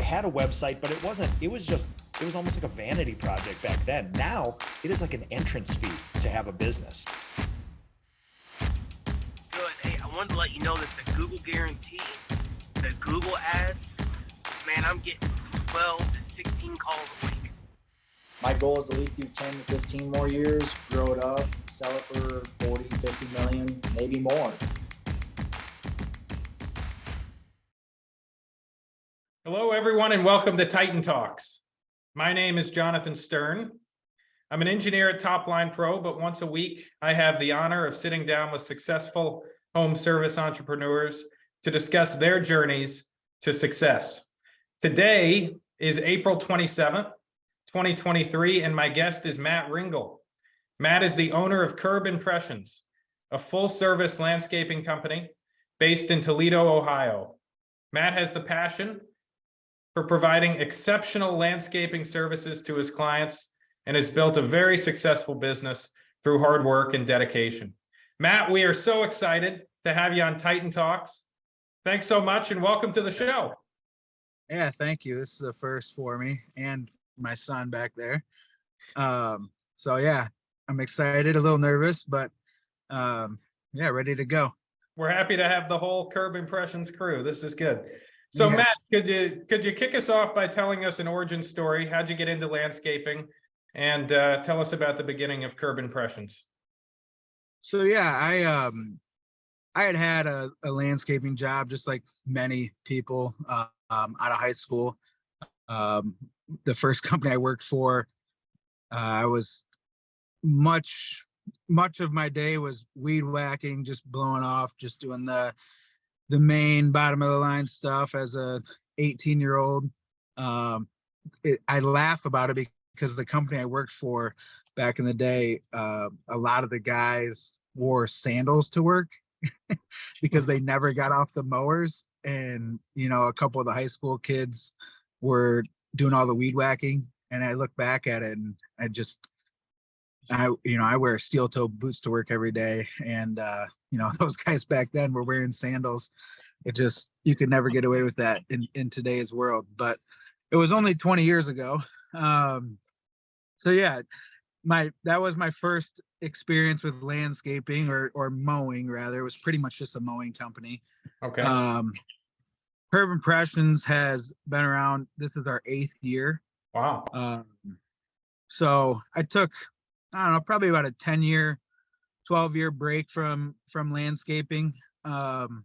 had a website, but it was almost like a vanity project back then. Now it is like an entrance fee to have a business. Good. Hey, I wanted to let you know that the Google guarantee, the Google ads, man, I'm getting 12 to 16 calls a week. My goal is at least do 10 to 15 more years, grow it up, sell it for 40, 50 million, maybe more. Hello, everyone, and welcome to Titan Talks. My name is Jonathan Stern. I'm an engineer at Topline Pro, but once a week, I have the honor of sitting down with successful home service entrepreneurs to discuss their journeys to success. Today is April 27th, 2023, and my guest is Matt Ringle. Matt is the owner of Curb Impressions, a full-service landscaping company based in Toledo, Ohio. Matt has the passion for providing exceptional landscaping services to his clients and has built a very successful business through hard work and dedication. Matt, we are so excited to have you on Titan Talks. Thanks so much and welcome to the show. Yeah, thank you. This is a first for me and my son back there. So yeah, I'm excited, a little nervous, but yeah, ready to go. We're happy to have the whole Curb Impressions crew. This is good. So yeah. Matt, could you kick us off by telling us an origin story? How'd you get into landscaping? And tell us about the beginning of Curb Impressions. So yeah, I had a landscaping job just like many people out of high school. The first company I worked for, I was much of my day was weed whacking, just blowing off, just doing the main bottom of the line stuff as a 18-year-old. I laugh about it because the company I worked for back in the day, a lot of the guys wore sandals to work because they never got off the mowers. And, you know, a couple of the high school kids were doing all the weed whacking. And I look back at it and I wear steel toe boots to work every day. And, those guys back then were wearing sandals. You could never get away with that in today's world, but it was only 20 years ago. So yeah, that was my first experience with landscaping or mowing rather. It was pretty much just a mowing company. Okay. Curb Impressions has been around. This is our 8th year. Wow. So I took, I don't know, probably about a 10-year, 12-year break from landscaping. And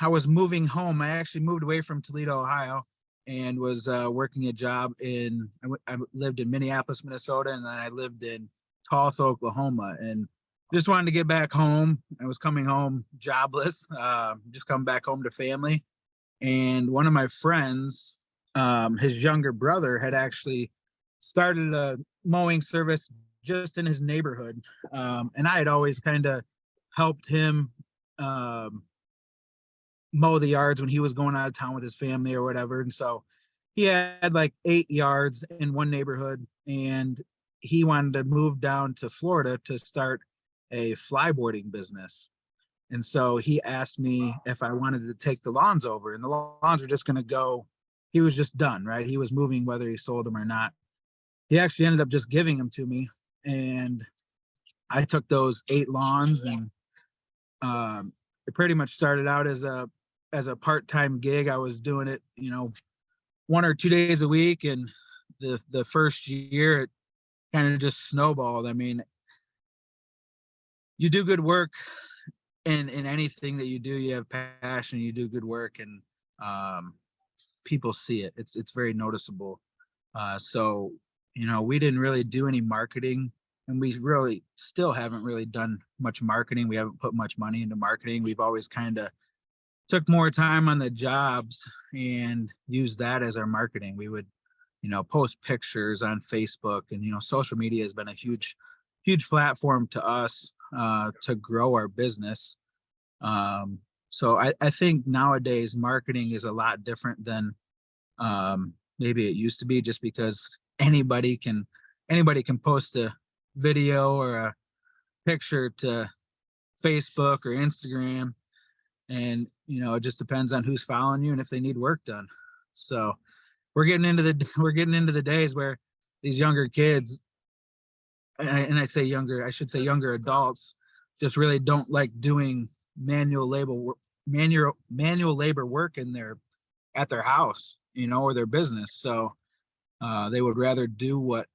I was moving home. I actually moved away from Toledo, Ohio, and was working a job I lived in Minneapolis, Minnesota, and then I lived in Tulsa, Oklahoma, and just wanted to get back home. I was coming home jobless, just coming back home to family. And one of my friends, his younger brother, had actually started a mowing service just in his neighborhood. And I had always kind of helped him mow the yards when he was going out of town with his family or whatever. And so he had like 8 yards in one neighborhood, and he wanted to move down to Florida to start a flyboarding business. And so he asked me if I wanted to take the lawns over, and the lawns were just going to go. He was just done, right? He was moving whether he sold them or not. He actually ended up just giving them to me, and I took those 8 lawns, and it pretty much started out as a part-time gig. I was doing it, 1 or 2 days a week, and the first year it kind of just snowballed. I mean, you do good work in anything that you do. You have passion, you do good work, and people see it. It's very noticeable. So we didn't really do any marketing, and we really still haven't really done much marketing. We haven't put much money into marketing. We've always kind of took more time on the jobs and used that as our marketing. We would, post pictures on Facebook, and, social media has been a huge platform to us to grow our business. So I think nowadays marketing is a lot different than maybe it used to be, just because anybody can post a video or a picture to Facebook or Instagram, and it just depends on who's following you and if they need work done. So we're getting into the days where these younger kids, and I say younger, I should say younger adults, just really don't like doing manual labor work at their house, or their business. So they would rather do what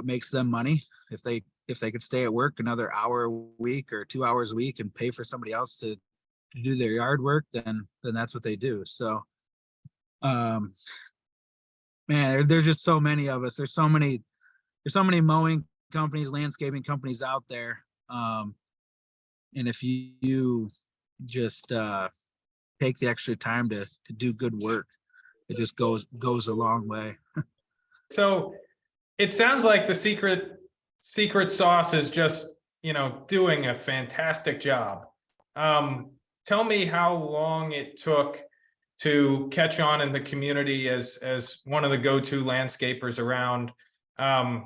makes them money. If they could stay at work another hour a week or 2 hours a week and pay for somebody else to do their yard work, then that's what they do. So man, there's just so many of us. There's so many mowing companies, landscaping companies out there. And if you just take the extra time to do good work, it just goes a long way. So it sounds like the secret sauce is just, doing a fantastic job. Tell me how long it took to catch on in the community as one of the go-to landscapers around. I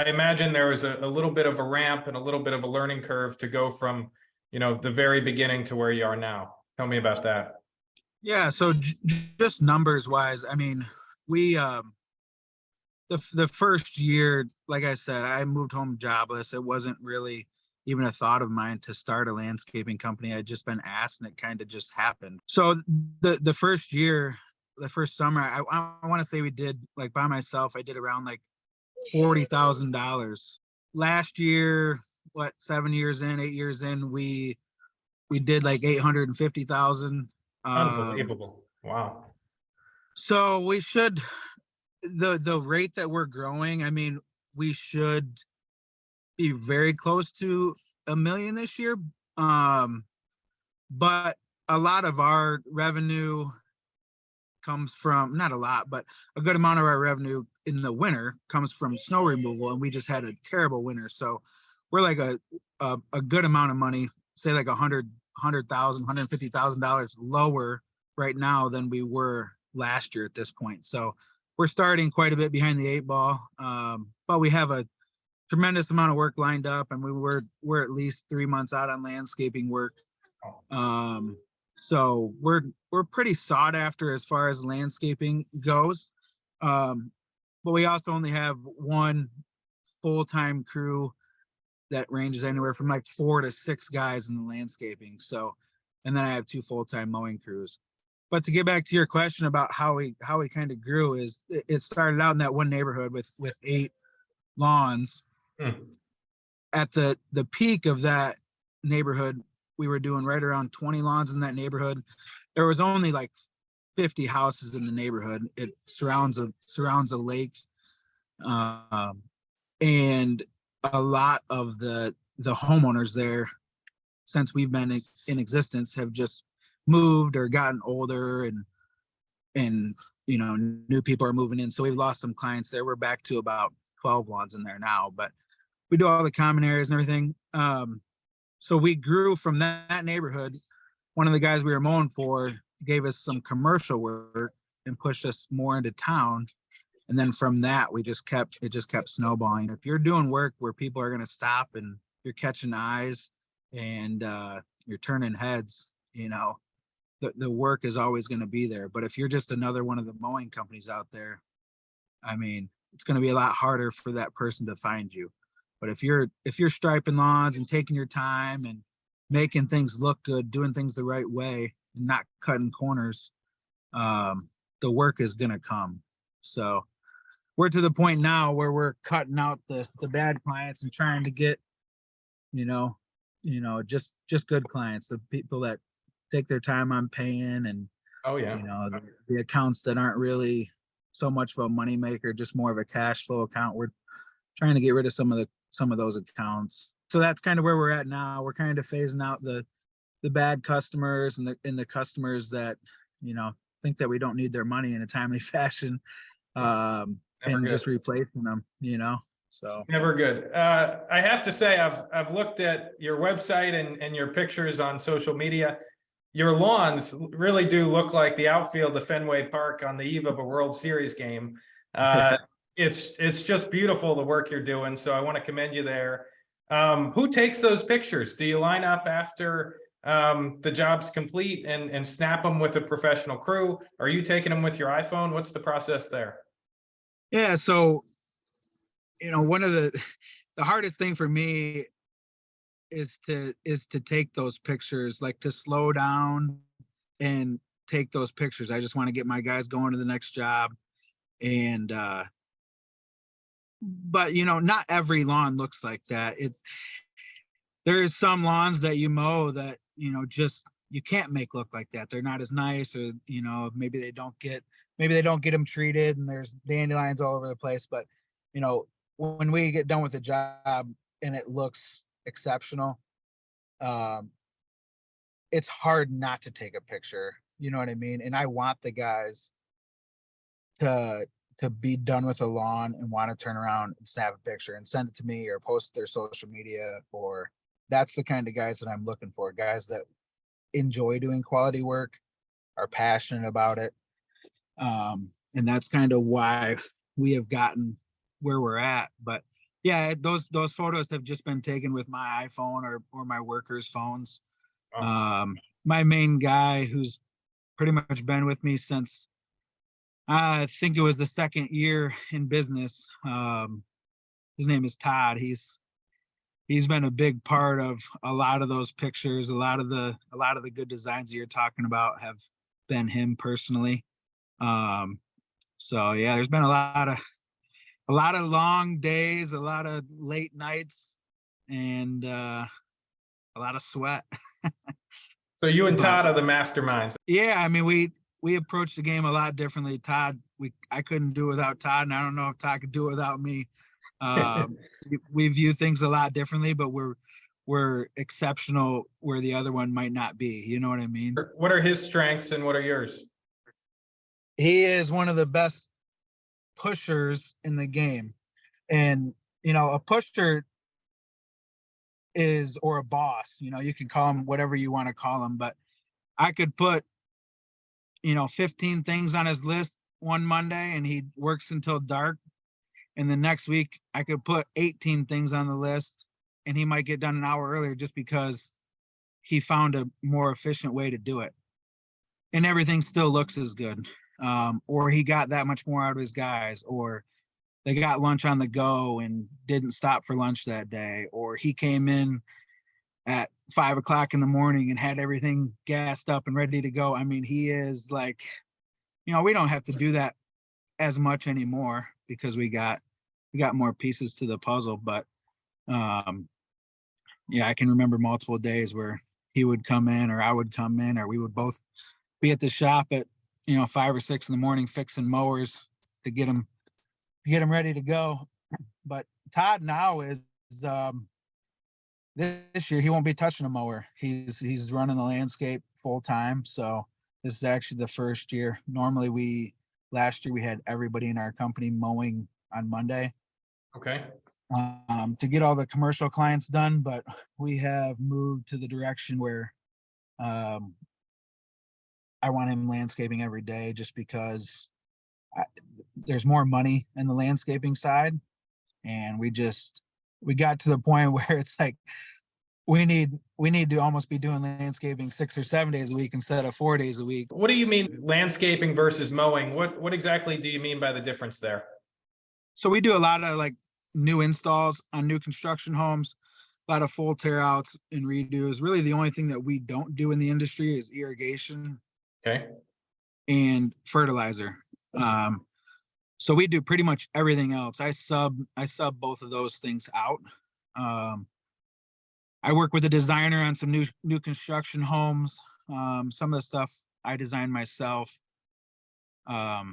imagine there was a little bit of a ramp and a little bit of a learning curve to go from, the very beginning to where you are now. Tell me about that. Yeah. So just numbers wise, I mean, we, the first year, like I said, I moved home jobless. It wasn't really even a thought of mine to start a landscaping company. I'd just been asked and it kind of just happened. So the first year, the first summer, I want to say we did, like, by myself, I did around like $40,000. Last year, 7 years in, 8 years in, we did like 850,000. Unbelievable. Wow. So we should, the rate that we're growing, I mean, we should be very close to $1 million this year. But a lot of our revenue comes from, not a lot, but a good amount of our revenue in the winter comes from snow removal, and we just had a terrible winter. So we're like a good amount of money, say like $150,000 lower right now than we were last year at this point. So we're starting quite a bit behind the 8 ball, but we have a tremendous amount of work lined up, and we're at least 3 months out on landscaping work. So we're pretty sought after as far as landscaping goes. But we also only have one full-time crew that ranges anywhere from like 4 to 6 guys in the landscaping. So, and then I have 2 full-time mowing crews. But to get back to your question about how we kind of grew, is it started out in that one neighborhood with 8 lawns. At the peak of that neighborhood, we were doing right around 20 lawns in that neighborhood. There was only like 50 houses in the neighborhood. It surrounds a lake, and a lot of the homeowners there, since we've been in existence, have just moved or gotten older, and new people are moving in. So we've lost some clients there. We're back to about 12 lawns in there now, but we do all the common areas and everything. So we grew from that neighborhood. One of the guys we were mowing for gave us some commercial work and pushed us more into town. And then from that, it just kept snowballing. If you're doing work where people are going to stop and you're catching eyes and you're turning heads, the work is always going to be there. But if you're just another one of the mowing companies out there, I mean, it's going to be a lot harder for that person to find you. But if you're striping lawns and taking your time and making things look good, doing things the right way, and not cutting corners, the work is going to come. So we're to the point now where we're cutting out the bad clients and trying to get, just good clients, the people that take their time on paying, and the accounts that aren't really so much of a money maker, just more of a cash flow account. We're trying to get rid of some of those accounts. So that's kind of where we're at now. We're kind of phasing out the bad customers and the customers that think that we don't need their money in a timely fashion, and just replacing them. So never good. I have to say, I've looked at your website and your pictures on social media. Your lawns really do look like the outfield of Fenway Park on the eve of a World Series game. It's just beautiful, the work you're doing. So I want to commend you there. Who takes those pictures? Do you line up after the job's complete and snap them with a professional crew? Are you taking them with your iPhone? What's the process there? Yeah. So, one of the hardest thing for me is to take those pictures, like to slow down and take those pictures. I just want to get my guys going to the next job. And, but not every lawn looks like that. There's some lawns that you mow that, just you can't make look like that. They're not as nice, or, maybe they don't get them treated and there's dandelions all over the place. But, when we get done with the job and it looks exceptional, it's hard not to take a picture. You know what I mean? And I want the guys to be done with a lawn and want to turn around and snap a picture and send it to me or post their social media. Or that's the kind of guys that I'm looking for, guys that enjoy doing quality work, are passionate about it. And that's kind of why we have gotten where we're at. But yeah, those photos have just been taken with my iPhone or my workers' phones. My main guy, who's pretty much been with me since I think it was the second year in business. His name is Todd. He's been a big part of a lot of those pictures. A lot of the good designs that you're talking about have been him personally. So yeah, there's been a lot of long days, a lot of late nights, and a lot of sweat. So you and Todd are the masterminds. Yeah, I mean, we approach the game a lot differently. Todd, I couldn't do it without Todd, and I don't know if Todd could do it without me. We view things a lot differently, but we're exceptional where the other one might not be. You know what I mean? What are his strengths and what are yours? He is one of the best pushers in the game. And, a pusher is, or a boss, you can call him whatever you want to call him, but I could put, 15 things on his list one Monday and he works until dark. And the next week I could put 18 things on the list and he might get done an hour earlier just because he found a more efficient way to do it. And everything still looks as good. Or he got that much more out of his guys, or they got lunch on the go and didn't stop for lunch that day, or he came in at 5 o'clock in the morning and had everything gassed up and ready to go. I mean, he is like, we don't have to do that as much anymore because we got more pieces to the puzzle. But yeah, I can remember multiple days where he would come in or I would come in, or we would both be at the shop at 5 or 6 in the morning fixing mowers to get them ready to go. But Todd now is this year he won't be touching a mower. He's running the landscape full time. So this is actually the first year. Normally last year we had everybody in our company mowing on Monday. Okay. To get all the commercial clients done, but we have moved to the direction where I want him landscaping every day just because there's more money in the landscaping side. And we got to the point where it's like, we need to almost be doing landscaping 6 or 7 days a week instead of 4 days a week. What do you mean landscaping versus mowing? What exactly do you mean by the difference there? So we do a lot of like new installs on new construction homes, a lot of full tear outs and redos. Really the only thing that we don't do in the industry is irrigation. Okay. And fertilizer. So we do pretty much everything else. I sub both of those things out. I work with a designer on some new construction homes. Some of the stuff I design myself. But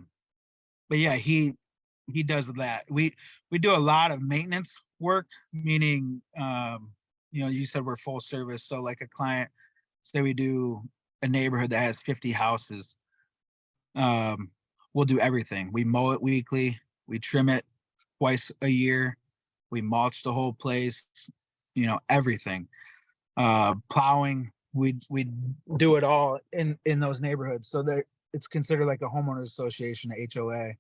yeah, he does that. We do a lot of maintenance work, meaning you said we're full service. So like a client, say we do a neighborhood that has 50 houses. We'll do everything. We mow it weekly, we trim it twice a year, we mulch the whole place, everything. Plowing, we do it all in those neighborhoods. So that it's considered like a homeowners association, a HOA.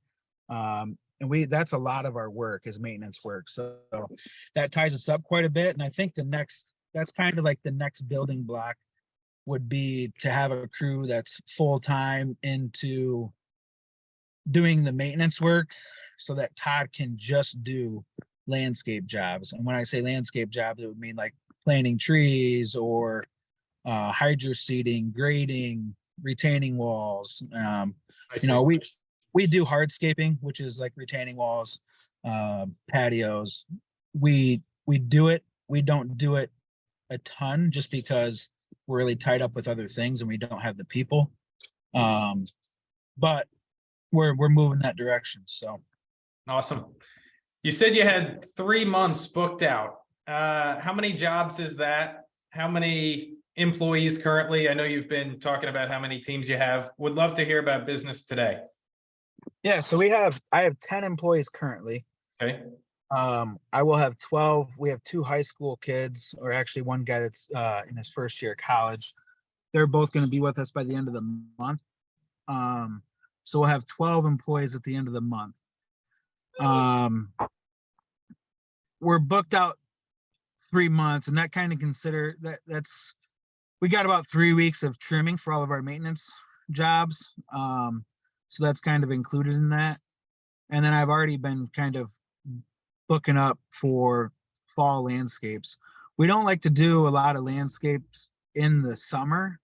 And that's a lot of our work is maintenance work. So that ties us up quite a bit. And I think that's kind of like the next building block would be to have a crew that's full-time into doing the maintenance work so that Todd can just do landscape jobs. And when I say landscape jobs, it would mean like planting trees or hydro seeding, grading, retaining walls. I You know, see. we do hardscaping, which is like retaining walls, patios. We do it. We don't do it a ton just because we're really tied up with other things and we don't have the people. But we're moving that direction. So Awesome. You said you had 3 months booked out. How many jobs is that? How many employees currently? I know you've been talking about how many teams you have. Would love to hear about business today. yeah, so I have 10 employees currently. Okay. I will have 12. We have 2 high school kids, or actually one guy that's in his first year of college. They're both going to be with us by the end of the month. So we'll have 12 employees at the end of the month. We're booked out 3 months, and that kind of that's we got about 3 weeks of trimming for all of our maintenance jobs. So that's kind of included in that. And then I've already been kind of booking up for fall landscapes. We don't like to do a lot of landscapes in the summer.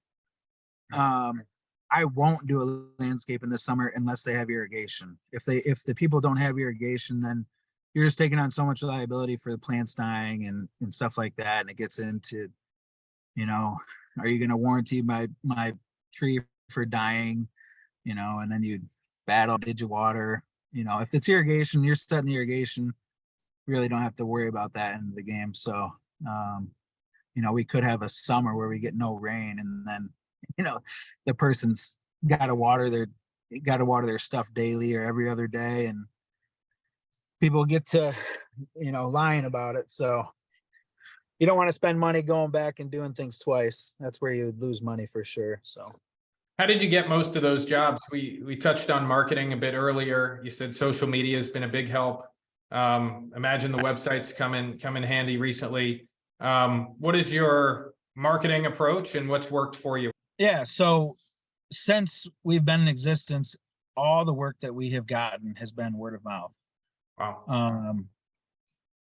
I won't do a landscape in the summer unless they have irrigation. If the people don't have irrigation, then you're just taking on so much liability for the plants dying and stuff like that. And it gets into, you know, are you going to warranty my tree for dying? You know, and then you battle, did you water? You know, if it's irrigation, you're setting the irrigation. Really don't have to worry about that in the game. So, you know, we could have a summer where we get no rain, and then, you know, the person's got to water their stuff daily or every other day, and people get to, you know, lying about it. So you don't want to spend money going back and doing things twice. That's where you would lose money for sure. So How did you get most of those jobs? We touched on marketing a bit earlier. You said social media has been a big help. Imagine the website's come in handy recently. What is your marketing approach and what's worked for you? yeah, so since we've been in existence, all the work that we have gotten has been word of mouth. Wow.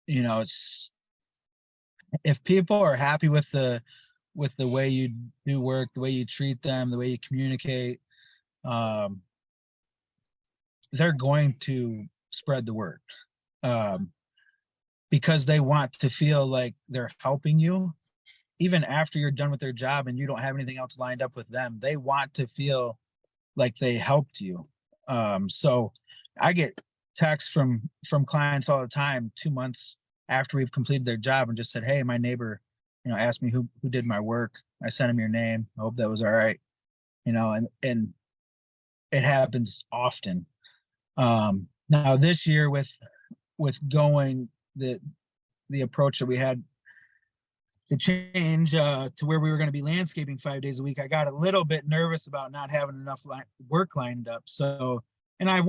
You know, it's, if people are happy with the way you do work, the way you treat them, the way you communicate, they're going to spread the word, because they want to feel like they're helping you. Even after you're done with their job and you don't have anything else lined up with them, they want to feel like they helped you. So I get texts from clients all the time, 2 months after we've completed their job, and just said, hey, my neighbor, you know, asked me who did my work. I sent him your name. I hope that was all right. You know, and it happens often. Now this year with going the approach that we had to change to where we were going to be landscaping 5 days a week, I got a little bit nervous about not having enough work lined up. So, and I've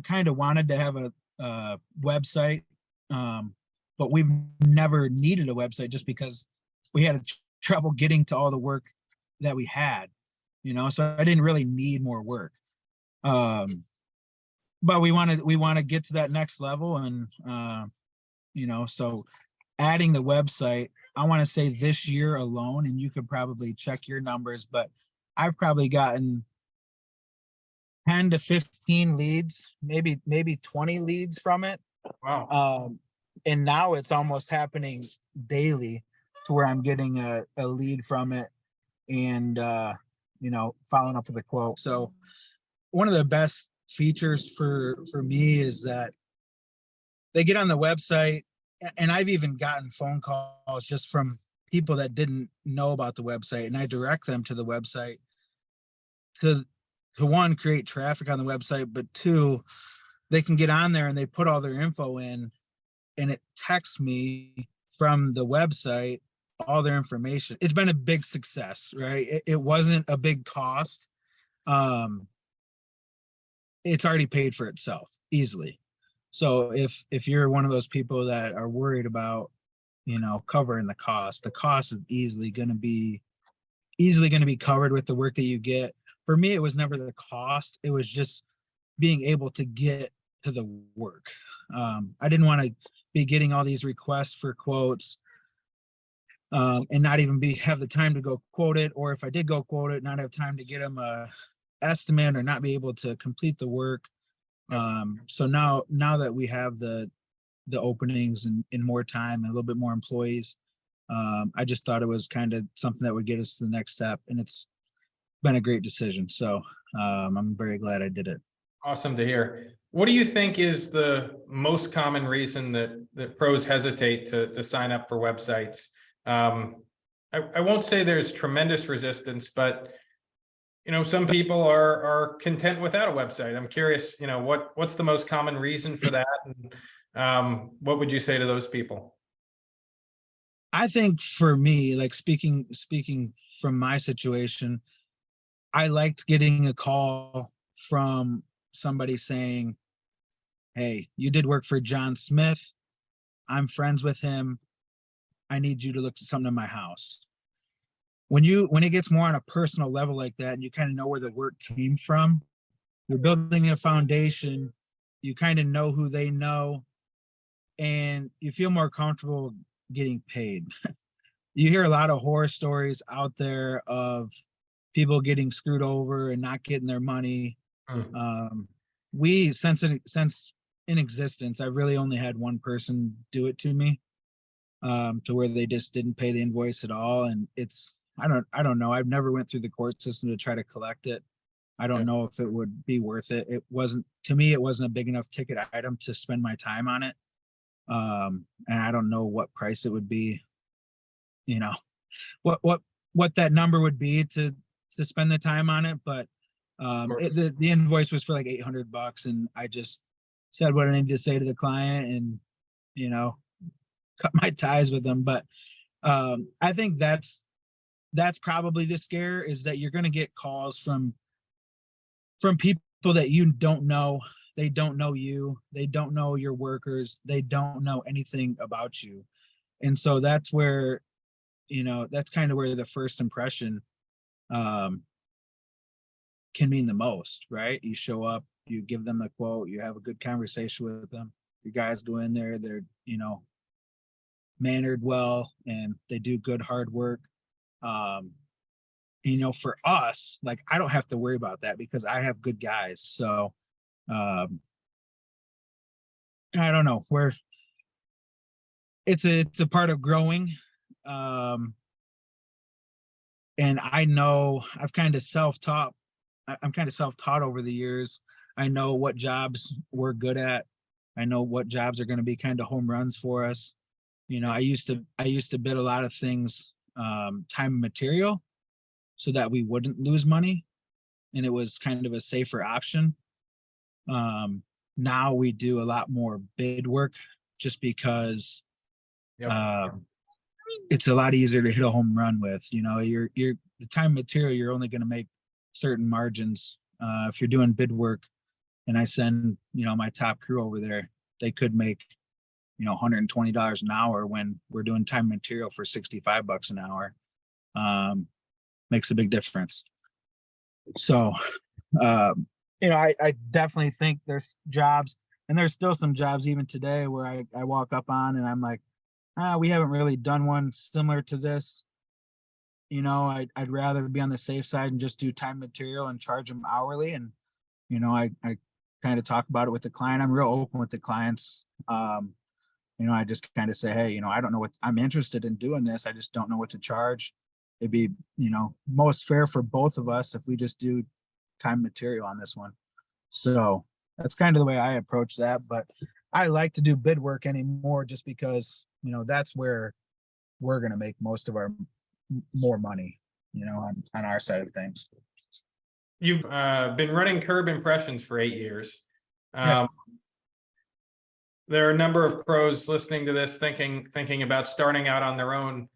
kind of wanted to have a website, but we've never needed a website just because we had trouble getting to all the work that we had, you know, so I didn't really need more work. But we want to get to that next level. And, you know, so adding the website, I want to say this year alone, and you could probably check your numbers, but I've probably gotten 10 to 15 leads, maybe 20 leads from it. Wow. And now it's almost happening daily to where I'm getting a lead from it and, you know, following up with a quote. So one of the best features for me is that they get on the website, and I've even gotten phone calls just from people that didn't know about the website, and I direct them to the website to one, create traffic on the website, but two, they can get on there and they put all their info in, and it texts me from the website all their information. It's been a big success, right? It wasn't a big cost. It's already paid for itself easily. So if you're one of those people that are worried about, you know, covering the cost is easily going to be easily going to be covered with the work that you get. For me, it was never the cost. It was just being able to get to the work. I didn't want to be getting all these requests for quotes and not even have the time to go quote it, or if I did go quote it, not have time to get them a estimate or not be able to complete the work. So now that we have the openings and more time and a little bit more employees, I just thought it was kind of something that would get us to the next step, and it's been a great decision. So I'm very glad I did it. Awesome to hear. What do you think is the most common reason that pros hesitate to sign up for websites? I won't say there's tremendous resistance, but some people are content without a website. I'm curious, what's the most common reason for that? And what would you say to those people? I think for me, like speaking from my situation, I liked getting a call from somebody saying, "Hey, you did work for John Smith. I'm friends with him. I need you to look at something in my house." When it gets more on a personal level like that, and you kind of know where the work came from, you're building a foundation, you kind of know who they know, and you feel more comfortable getting paid. You hear a lot of horror stories out there of people getting screwed over and not getting their money. We since in existence, I really only had one person do it to me, to where they just didn't pay the invoice at all. And I don't know. I've never went through the court system to try to collect it. I don't know if it would be worth it. It wasn't a big enough ticket item to spend my time on it. And I don't know what price it would be, what that number would be to spend the time on it. But the invoice was for like $800, and I just said what I needed to say to the client and cut my ties with them. But I think that's probably the scare, is that you're going to get calls from people that you don't know. They don't know you, they don't know your workers, they don't know anything about you. And so that's where that's kind of where the first impression can mean the most, right? You show up, you give them the quote, you have a good conversation with them, your guys go in there, they're mannered well, and they do good hard work. For us, like, I don't have to worry about that because I have good guys. So I don't know, where it's a part of growing. And I know I'm kind of self-taught over the years. I know what jobs we're good at. I know what jobs are going to be kind of home runs for us. I used to bid a lot of things, time and material, so that we wouldn't lose money, and it was kind of a safer option. Now we do a lot more bid work, just because it's a lot easier to hit a home run with. You're the time and material, you're only going to make certain margins. If you're doing bid work and I send my top crew over there, they could make $120 an hour when we're doing time and material for $65 an hour. Makes a big difference. So I definitely think there's jobs, and there's still some jobs even today where I walk up on and I'm like, we haven't really done one similar to this. I'd rather be on the safe side and just do time material and charge them hourly. And I kind of talk about it with the client. I'm real open with the clients. I just kind of say, hey, I don't know what I'm interested in doing this. I just don't know what to charge. It'd be, most fair for both of us if we just do time material on this one. So that's kind of the way I approach that. But I like to do bid work anymore, just because, that's where we're going to make most of our more money, on our side of things. You've been running Curb Impressions for 8 years. Yeah. There are a number of pros listening to this thinking about starting out on their own.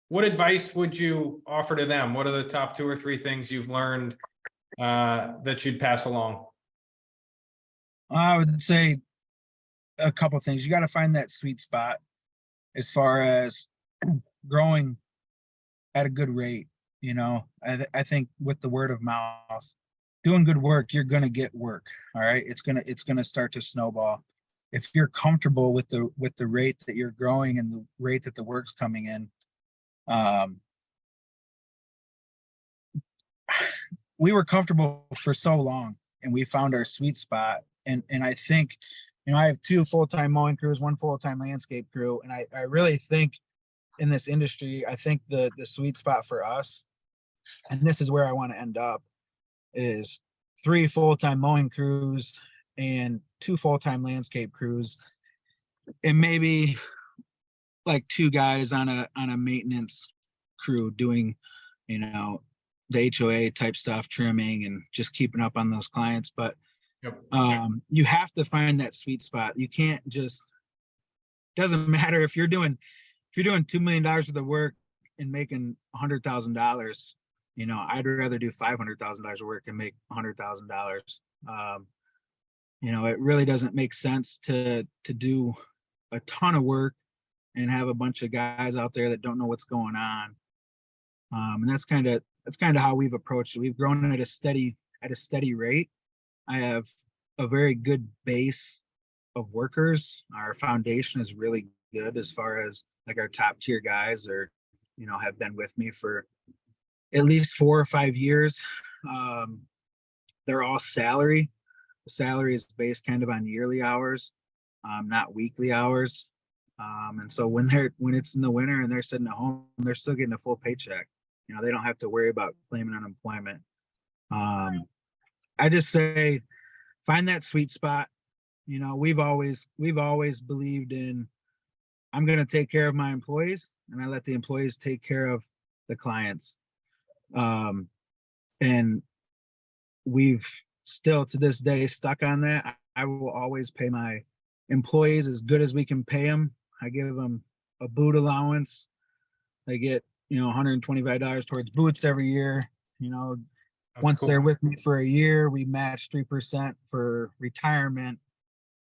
What advice would you offer to them? What are the top 2 or 3 things you've learned that you'd pass along? I would say a couple of things. You got to find that sweet spot as far as growing at a good rate. You know, I think with the word of mouth, doing good work, you're gonna get work. All right, it's gonna start to snowball. If you're comfortable with the rate that you're growing and the rate that the work's coming in, um, we were comfortable for so long, and we found our sweet spot. And I think, you know, I have 2 full-time mowing crews, 1 full-time landscape crew, and I really think in this industry, I think the sweet spot for us, and this is where I want to end up, is 3 full-time mowing crews and 2 full-time landscape crews, and maybe like 2 guys on a maintenance crew doing, you know, the HOA type stuff, trimming and just keeping up on those clients. But Yep. you have to find that sweet spot. You can't just, doesn't matter if you're doing $2 million worth of work and making $100,000. You know, I'd rather do $500,000 of work and make $100,000. You know, it really doesn't make sense to do a ton of work and have a bunch of guys out there that don't know what's going on. And that's kind of how we've approached it. We've grown at a steady rate. I have a very good base of workers. Our foundation is really good as far as like our top tier guys are, you know, have been with me for at least 4 or 5 years. They're all salary. The salary is based kind of on yearly hours, not weekly hours. And so when it's in the winter and they're sitting at home, they're still getting a full paycheck. You know, they don't have to worry about claiming unemployment. I just say, find that sweet spot. You know, we've always believed in, I'm going to take care of my employees and I let the employees take care of the clients. And we've still to this day stuck on that. I will always pay my employees as good as we can pay them. I give them a boot allowance. They get, you know, $125 towards boots every year. You know, That's once cool. they're with me for a year, we match 3% for retirement.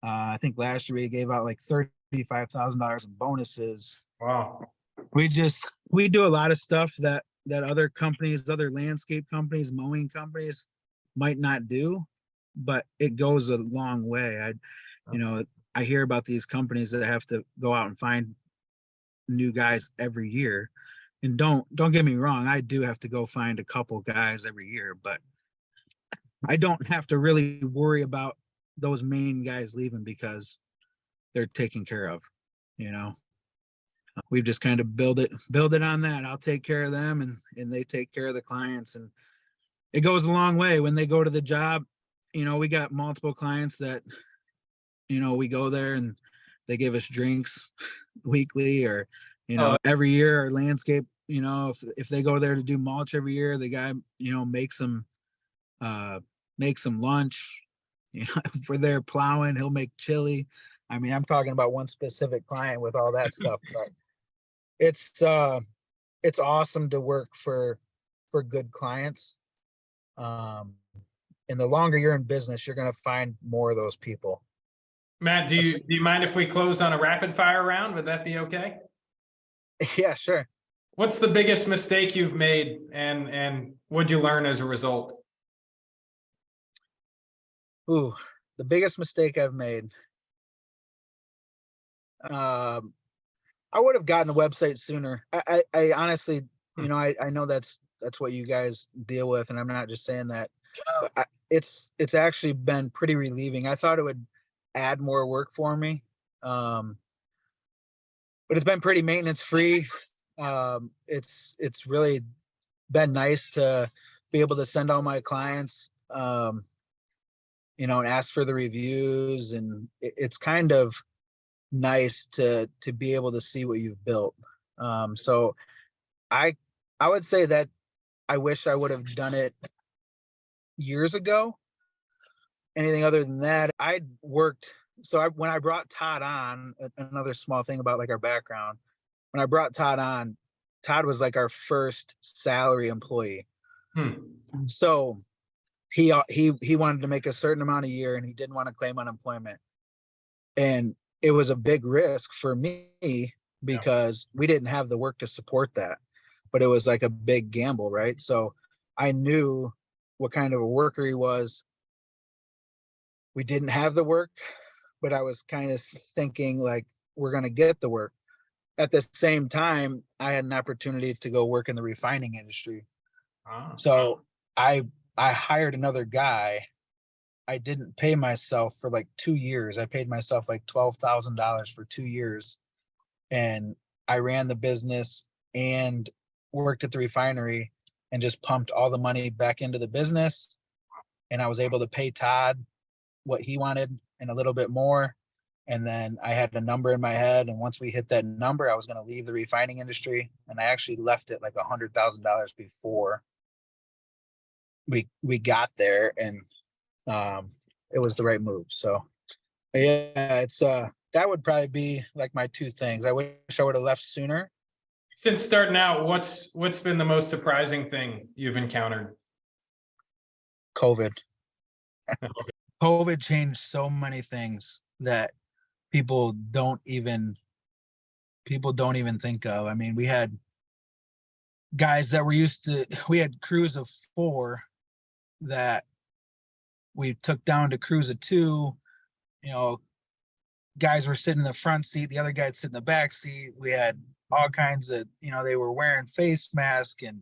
I think last year we gave out like $35,000 in bonuses. Wow. We do a lot of stuff that other companies, other landscape companies, mowing companies might not do, but it goes a long way. I hear about these companies that have to go out and find new guys every year. And don't get me wrong, I do have to go find a couple guys every year, but I don't have to really worry about those main guys leaving because they're taken care of. You know, we've just kind of build it on that. I'll take care of them and they take care of the clients, and it goes a long way when they go to the job. You know, we got multiple clients that, you know, we go there and they give us drinks weekly, or, you know, every year our landscape, you know, if they go there to do mulch every year, the guy, you know, makes them lunch, you know, for their plowing, he'll make chili. I mean, I'm talking about one specific client with all that stuff, but it's awesome to work for good clients. And the longer you're in business, you're going to find more of those people. Matt, do you mind if we close on a rapid fire round? Would that be okay? Yeah, sure. What's the biggest mistake you've made, and what'd you learn as a result? Ooh, the biggest mistake I've made. I would have gotten the website sooner. I honestly, you know, I know that's what you guys deal with, and I'm not just saying that. But it's actually been pretty relieving. I thought it would add more work for me, but it's been pretty maintenance free. It's really been nice to be able to send all my clients, you know, and ask for the reviews, and it's kind of nice to be able to see what you've built. So I would say that I wish I would have done it years ago. Anything other than that, I'd worked. So when I brought Todd on, another small thing about like our background, when I brought Todd on, Todd was like our first salary employee. So he wanted to make a certain amount a year and he didn't want to claim unemployment. And it was a big risk for me because we didn't have the work to support that. but it was like a big gamble, right? So I knew what kind of a worker he was. We didn't have the work, but I was kind of thinking like, we're going to get the work. At the same time, I had an opportunity to go work in the refining industry. So I hired another guy. I didn't pay myself for like 2 years. I paid myself like $12,000 for 2 years. And I ran the business and worked at the refinery and just pumped all the money back into the business. And I was able to pay Todd what he wanted and a little bit more. And then I had a number in my head. And once we hit that number, I was going to leave the refining industry. And I actually left it like $100,000 before we got there. And it was the right move. So yeah, it's that would probably be like my two things. I wish I would have left sooner. Since starting out, what's been the most surprising thing you've encountered? COVID. COVID changed so many things that people don't even think of. I mean, we had guys that were we had crews of 4 that we took down to crews of 2. You know, guys were sitting in the front seat, the other guys sitting in the back seat. We had all kinds of, they were wearing face masks and,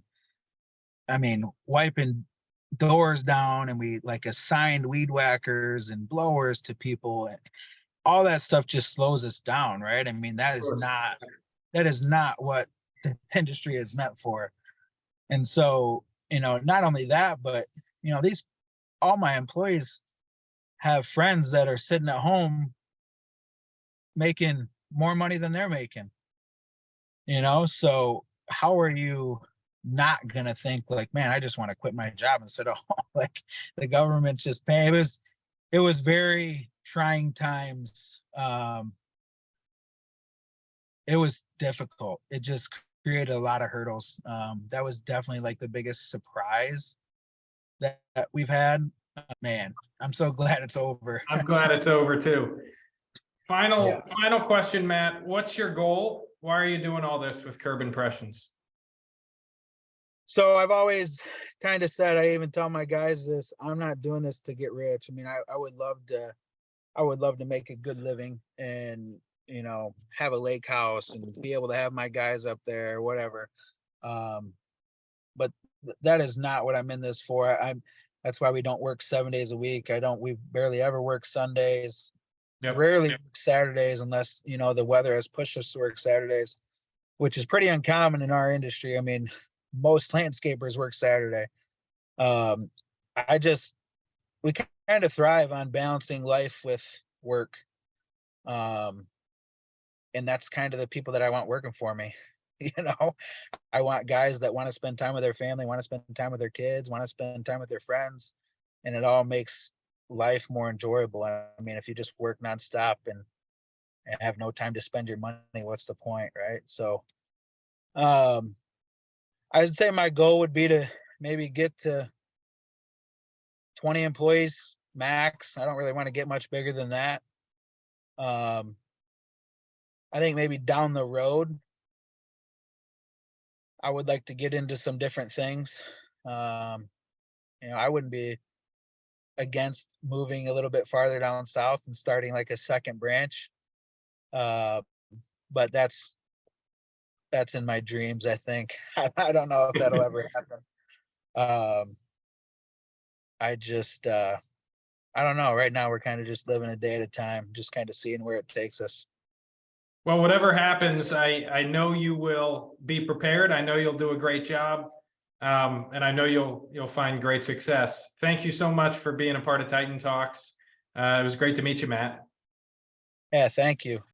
I mean, wiping doors down, and we like assigned weed whackers and blowers to people. And all that stuff just slows us down, right? I mean, that is not what the industry is meant for. And so, not only that, but all my employees have friends that are sitting at home making more money than they're making. So how are you not gonna think like, man, I just want to quit my job instead of like the government just paying? It was very trying times. It was difficult. It just created a lot of hurdles. That was definitely like the biggest surprise that we've had. Man, I'm so glad it's over. I'm glad it's over too. Yeah. Final question, Matt. What's your goal? Why are you doing all this with Curb Impressions? So I've always kind of said, I even tell my guys this, I'm not doing this to get rich. I mean, I would love to make a good living and, have a lake house and be able to have my guys up there or whatever. But that is not what I'm in this for. That's why we don't work 7 days a week. We barely ever work Sundays. Yep. Rarely work Saturdays unless, the weather has pushed us to work Saturdays, which is pretty uncommon in our industry. I mean, most landscapers work Saturday. We kind of thrive on balancing life with work. And that's kind of the people that I want working for me. I want guys that want to spend time with their family, want to spend time with their kids, want to spend time with their friends, and it all makes life more enjoyable. I mean, if you just work nonstop and have no time to spend your money, what's the point, right? So, I'd say my goal would be to maybe get to 20 employees max. I don't really want to get much bigger than that. I think maybe down the road, I would like to get into some different things. I wouldn't be against moving a little bit farther down south and starting like a second branch. But that's in my dreams, I think. I don't know if that'll ever happen. I don't know. Right now, we're kind of just living a day at a time, just kind of seeing where it takes us. Well, whatever happens, I know you will be prepared. I know you'll do a great job. And I know you'll find great success. Thank you so much for being a part of Titan Talks. It was great to meet you, Matt. Yeah, thank you.